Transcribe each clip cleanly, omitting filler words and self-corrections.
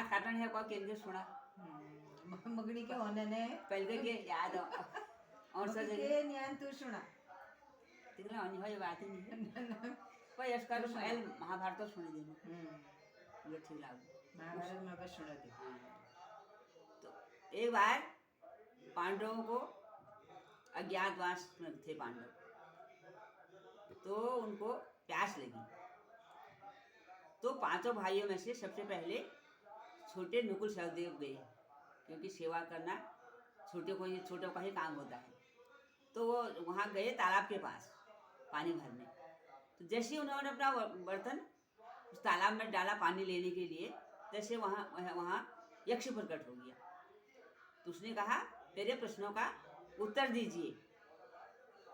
बात काटण है को केंद्र सुना मगनी के होने ने पहले के याद और मगनी सजे के न्यान तू सुना तिगला अन्य हो बात ही नहीं पर इसका तो एल महाभारत तो सुन देना ये ठीक लागू महाभारत में बस सुना दी। तो एक बार पांडवों को अज्ञातवास में थे पांडव, तो उनको प्यास लगी। तो पांचों भाइयों में से सबसे पहले छोटे नकुल सहदेव गए, क्योंकि सेवा करना छोटे का ही काम होता है। तो वो वहाँ गए तालाब के पास पानी भरने। तो जैसे ही उन्होंने अपना बर्तन उस तालाब में डाला पानी लेने के लिए, तैसे वहाँ यक्ष प्रकट हो गया। तो उसने कहा मेरे प्रश्नों का उत्तर दीजिए।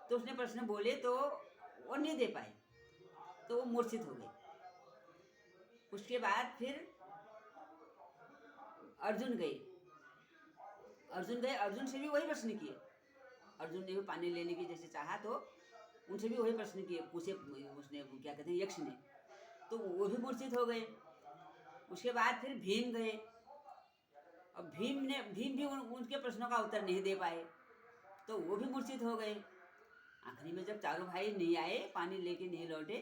तो उसने प्रश्न बोले तो वो नहीं दे पाए, तो वो मूर्छित हो गए। उसके बाद फिर अर्जुन गए, अर्जुन से भी वही प्रश्न किए। अर्जुन ने भी पानी लेने की जैसे चाहा, तो उनसे भी वही प्रश्न किए, पूछे उसने, क्या कहते हैं, यक्ष ने। तो वो भी मूर्छित हो गए। उसके बाद फिर भीम गए, और भीम भी उनके प्रश्नों का उत्तर नहीं दे पाए, तो वो भी मूर्छित हो गए। आखिरी में जब चारों भाई नहीं आए, पानी लेके नहीं लौटे,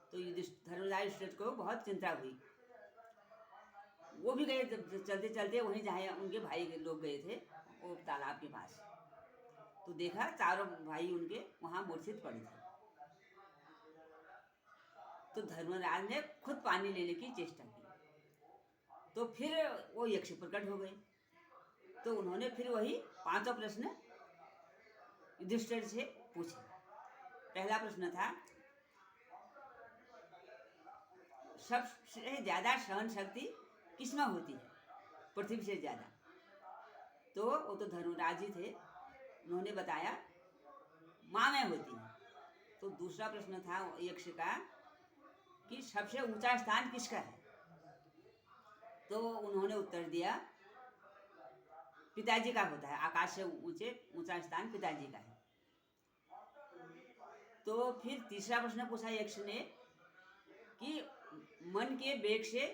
तो धर्मराज युधिष्ठिर को बहुत चिंता हुई। वो भी गए चलते चलते वहीं जहाँ उनके भाई लोग गए थे, वो तालाब के पास। तो देखा चारों भाई उनके वहाँ मूर्छित पड़े थे। तो धर्मराज ने खुद पानी लेने की चेष्टा की, तो फिर वो यक्ष प्रकट हो गए। तो उन्होंने फिर वही पांचों प्रश्न युधिष्ठिर से पूछे। पहला प्रश्न था, सबसे ज्यादा सहन शक्ति किसमें होती है, पृथ्वी से ज्यादा? तो वो तो धर्मराज जी थे, उन्होंने बताया माँ में होती है। तो दूसरा प्रश्न था यक्ष का कि सबसे ऊंचा स्थान किसका है? तो उन्होंने उत्तर दिया पिताजी का होता है, आकाश से ऊंचा स्थान पिताजी का है। तो फिर तीसरा प्रश्न पूछा यक्ष ने कि मन के वेग से,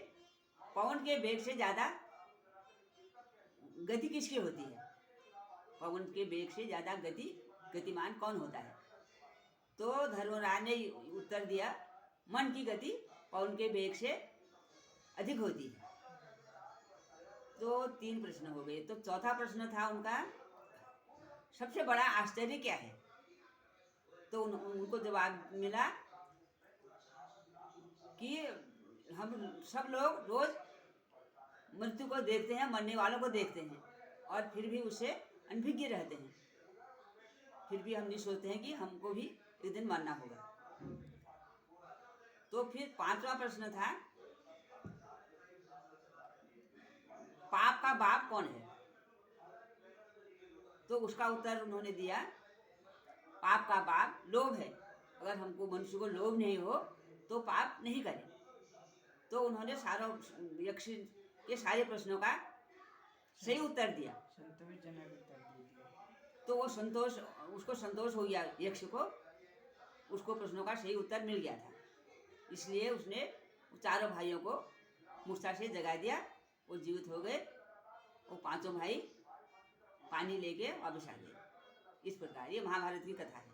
पवन के वेग से ज्यादा गति किसकी होती है? पवन के वेग से ज्यादा गतिमान कौन होता है? तो धर्मराज ने उत्तर दिया मन की गति पवन के वेग से अधिक होती है। तो 3 प्रश्न हो गए। तो चौथा प्रश्न था उनका, सबसे बड़ा आश्चर्य क्या है? तो उनको जवाब मिला कि हम सब लोग रोज मृत्यु को देखते हैं, मरने वालों को देखते हैं, और फिर भी उससे अनभिज्ञ रहते हैं। फिर भी हम नहीं सोचते हैं कि हमको भी एक दिन मरना होगा। तो फिर 5वां प्रश्न था, पाप का बाप कौन है? तो उसका उत्तर उन्होंने दिया पाप का बाप लोभ है। अगर हमको मनुष्य को लोभ नहीं हो तो पाप नहीं करे। तो उन्होंने यक्ष के सारे प्रश्नों का सही उत्तर दिया। संतोषजनक उत्तर दे दिया। तो वो उसको संतोष हो गया यक्ष को, उसको प्रश्नों का सही उत्तर मिल गया था। इसलिए उसने चारों भाइयों को मूर्छा से जगा दिया, वो जीवित हो गए। वो पांचों भाई पानी लेके वापस आ गए। इस प्रकार ये महाभारत की कथा है।